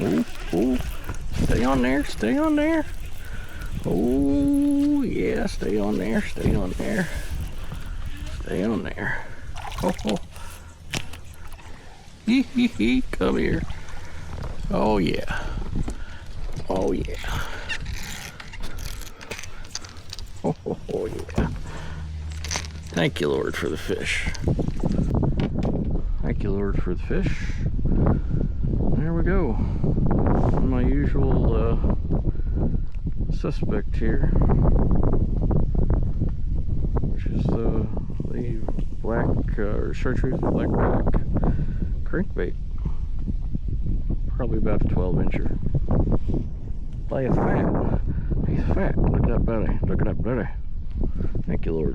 Ooh, ooh. Stay on there, stay on there. Oh, yeah, stay on there, stay on there. Stay on there. Oh, oh. Hee hee hee, come here. Oh, yeah. Oh, yeah. Oh, oh, oh, yeah. Thank you, Lord, for the fish. Thank you, Lord, for the fish. There we go. My usual suspect here, which is the black chartreuse blackback crankbait. Probably about a 12-incher. By a fat. He's fat. Look at that belly. Look at that belly. Thank you, Lord.